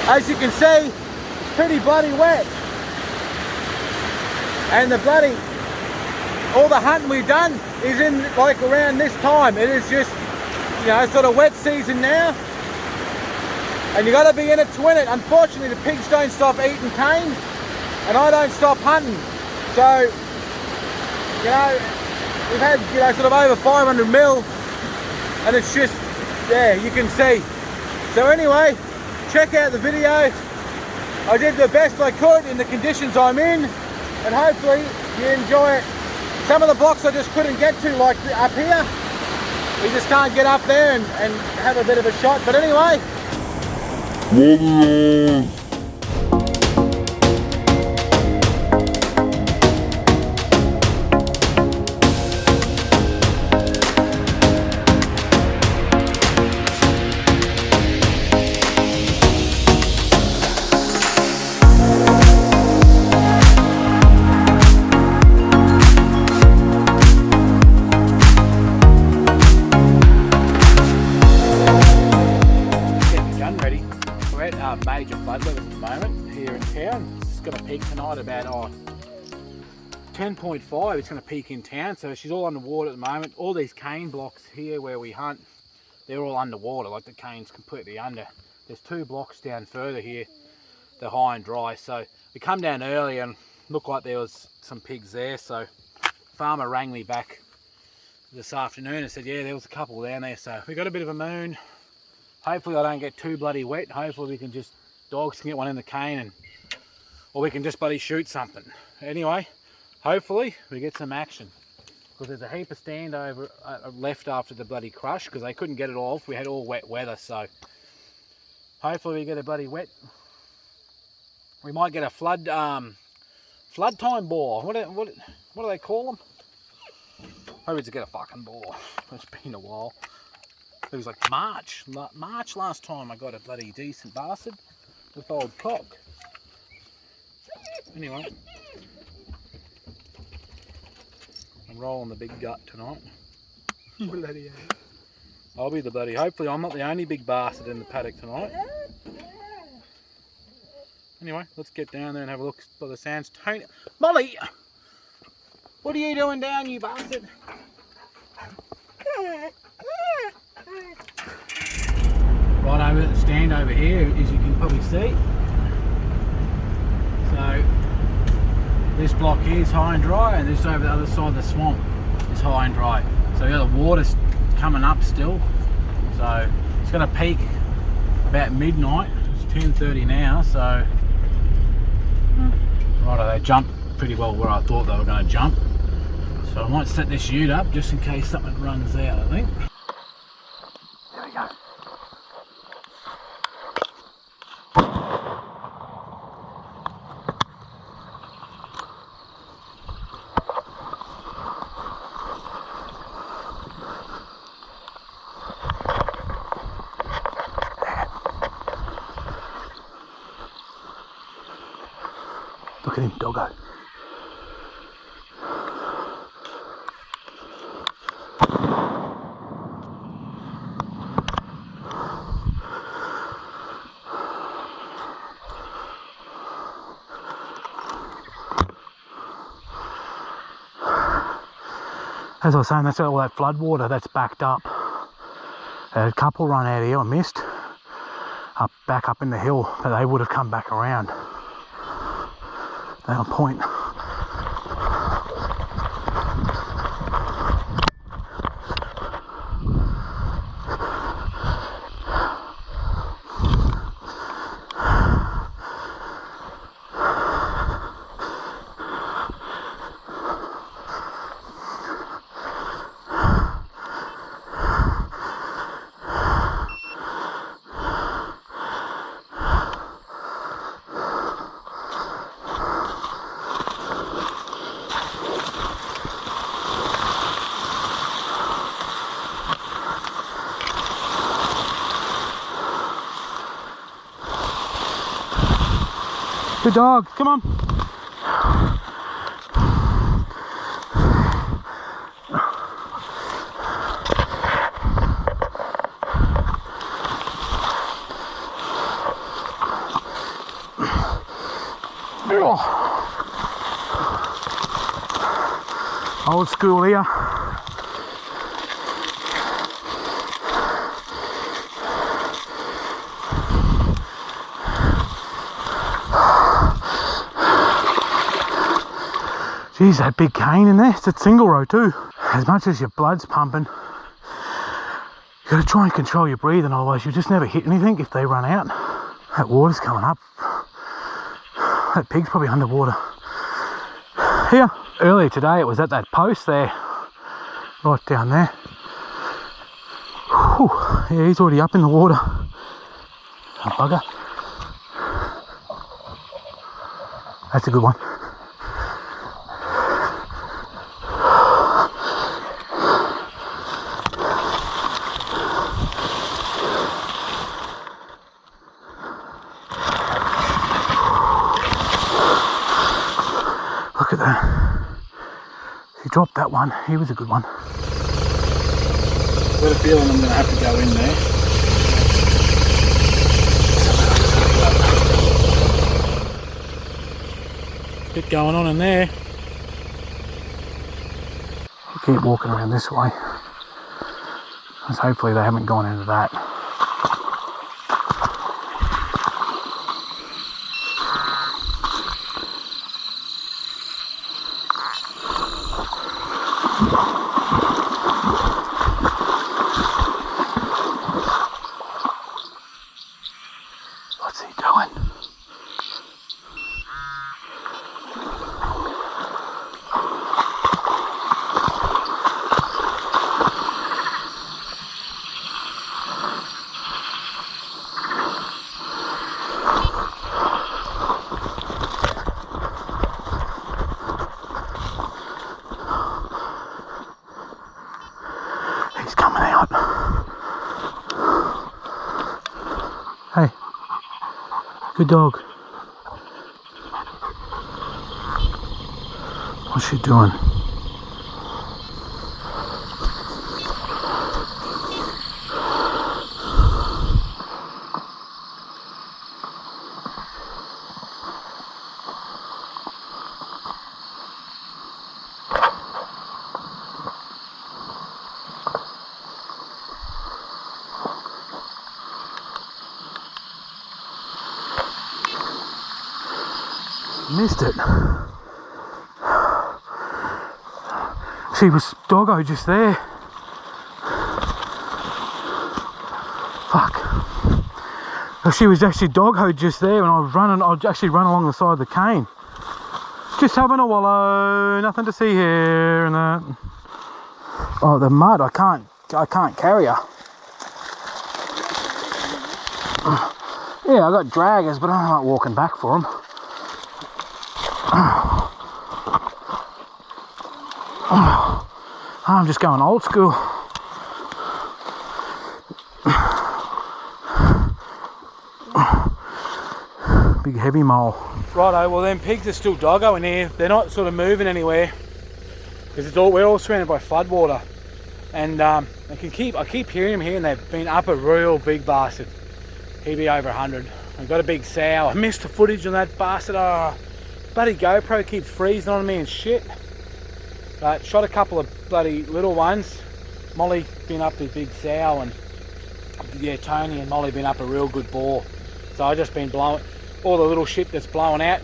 As you can see, it's pretty bloody wet. And all the hunting we've done is in like around this time. It is just, you know, sort of wet season now. And you got to be in it to win it. Unfortunately, the pigs don't stop eating cane, and I don't stop hunting. So, you know, we've had, you know, sort of over 500 mil, and it's just, yeah, you can see. So anyway, check out the video. I did the best I could in the conditions I'm in, and hopefully you enjoy it. Some of the blocks I just couldn't get to, like up here. We just can't get up there and have a bit of a shot. But anyway. Major flood levels at the moment here in town. It's going to peak tonight about 10.5. It's going to peak in town, so she's all underwater at the moment. All these cane blocks here where we hunt, they're all underwater, like the cane's completely under. There's 2 blocks down further here, they're high and dry. So we come down early and looked like there was some pigs there. So farmer rang me back this afternoon and said, yeah, there was a couple down there. So we got a bit of a moon. Hopefully I don't get too bloody wet. Hopefully we can just, dogs can get one in the cane, or we can just bloody shoot something. Anyway, hopefully we get some action, because there's a heap of stand over left after the bloody crush, because they couldn't get it off. We had all wet weather, so hopefully we get a bloody wet. We might get a flood time boar. What do they call them? Maybe just get a fucking boar. It's been a while. It was like March last time I got a bloody decent bastard with old cock. Anyway, I'm rolling the big gut tonight. Bloody hell. I'll be the bloody, hopefully I'm not the only big bastard in the paddock tonight. Anyway, let's get down there and have a look by the sands. Tony, Molly, what are you doing down, you bastard? Right over at the stand over here, as you can probably see. So this block here is high and dry, and this over the other side of the swamp is high and dry. So we got the water coming up still. So it's going to peak about midnight. It's 10:30 now. So right, they jumped pretty well where I thought they were going to jump. So I might set this ute up just in case something runs out, I think. There we go. Look at him, doggo. As I was saying, that's all that flood water that's backed up. A couple run out here, I missed. Back up in the hill, but they would have come back around. They're on point. Good dog, come on. Old school here. Geez, that big cane in there. It's a single row too. As much as your blood's pumping, you got to try and control your breathing, otherwise you'll just never hit anything if they run out. That water's coming up. That pig's probably underwater. Here, earlier today it was at that post there, right down there. Whew. Yeah, he's already up in the water. Oh, bugger. That's a good one. Look at that. He dropped that one. He was a good one. I've got a feeling I'm going to have to go in there. Bit going on in there. I'll keep walking around this way, because hopefully they haven't gone into that. What's he doing? He's coming out. Hey, good dog. What's she doing? Missed it. She was doggo just there. Fuck. She was actually doggo just there, and I'd actually run along the side of the cane. Just having a wallow, nothing to see here and that. Oh, the mud, I can't carry her. Yeah, I got draggers, but I don't like walking back for them. I'm just going old school. Big heavy mole. Righto, well them pigs are still doggo in here. They're not sort of moving anywhere because we're all surrounded by floodwater, and I keep hearing them here, and they've been up a real big bastard. He'd be over 100. I've got a big sow. I missed the footage on that bastard. Oh, bloody GoPro keeps freezing on me and shit. But shot a couple of bloody little ones. Molly been up this big sow, and yeah, Tony and Molly been up a real good boar. So I just been blowing all the little shit that's blowing out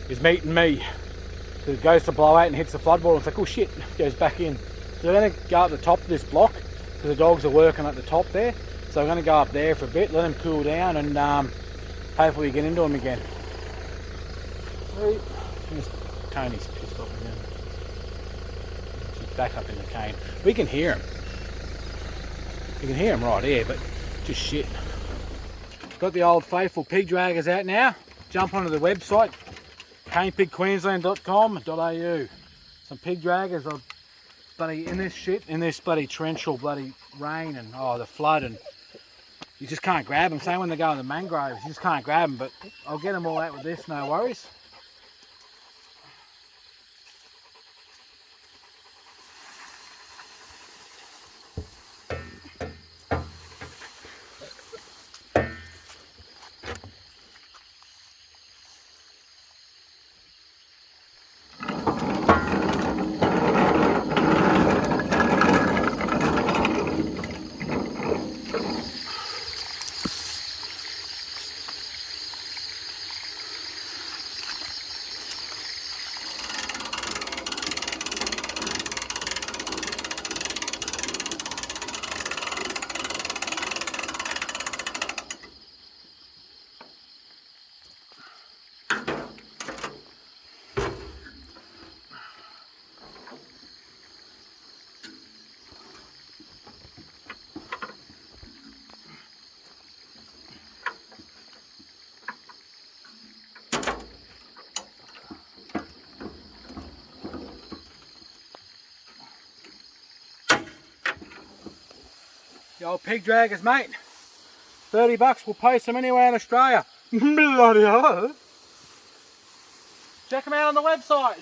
is meeting me. So it goes to blow out and hits the floodwater. It's like, oh shit, goes back in. So we're going to go up the top of this block because the dogs are working at the top there. So I'm going to go up there for a bit, let them cool down, and hopefully get into them again. Tony's pissed off again. She's back up in the cane. We can hear him. You can hear him right here, but just shit. Got the old faithful pig draggers out now. Jump onto the website, canepigqueensland.com.au. Some pig draggers are bloody in this shit, in this bloody torrential bloody rain and the flood, and you just can't grab them. Same when they go in the mangroves, you just can't grab them, but I'll get them all out with this, no worries. The old pig draggers, mate. $30, we'll post them anywhere in Australia. Bloody hell. Check them out on the website.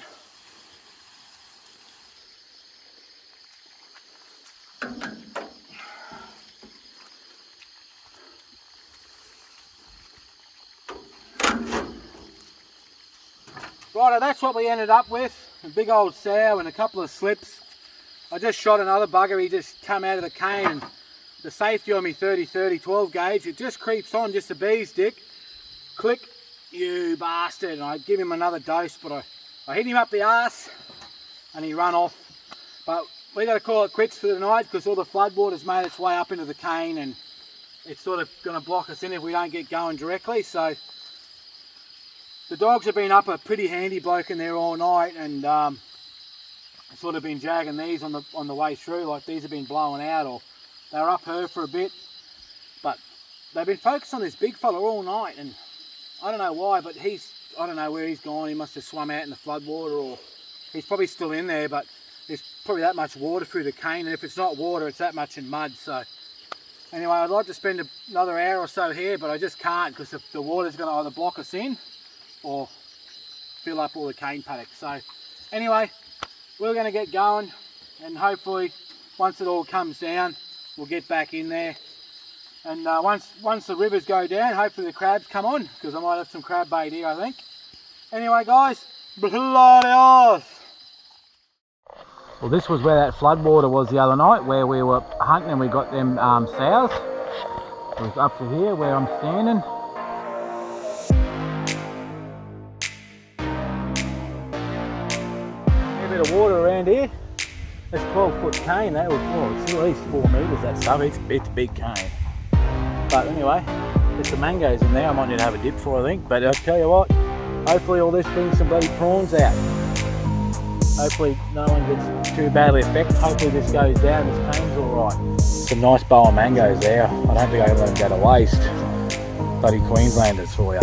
Righto, that's what we ended up with. A big old sow and a couple of slips. I just shot another bugger. He just come out of the cane, and the safety on me 30-30 12 gauge, it just creeps on, just a bee's dick. Click, you bastard. And I give him another dose, but I hit him up the arse and he run off. But we got to call it quits for the night because all the floodwater's made its way up into the cane and it's sort of going to block us in if we don't get going directly. So the dogs have been up a pretty handy bloke in there all night, and sort of been jagging these on the way through. Like these have been blowing out, or they were up her for a bit, but they've been focused on this big fella all night, and I don't know why, but I don't know where he's gone. He must have swum out in the floodwater, or he's probably still in there, but there's probably that much water through the cane, and if it's not water, it's that much in mud. So anyway, I'd like to spend another hour or so here, but I just can't because the water's going to either block us in or fill up all the cane paddocks. So anyway, we're going to get going, and hopefully once it all comes down, we'll get back in there. And once the rivers go down, hopefully the crabs come on, because I might have some crab bait here, I think. Anyway guys, bloody oath. Well, this was where that floodwater was the other night, where we were hunting and we got them sows. It was up to here where I'm standing. A bit of water around here. That's 12-foot cane. That was, it's at least 4 metres, that stuff. It's a big cane. But anyway, there's some mangoes in there. I might need to have a dip for, I think. But I'll tell you what, hopefully all this brings some bloody prawns out. Hopefully no one gets too badly affected. Hopefully this goes down, this cane's alright. Some nice bowl of mangoes there. I don't think I can let them go to waste. Bloody Queenslanders for you.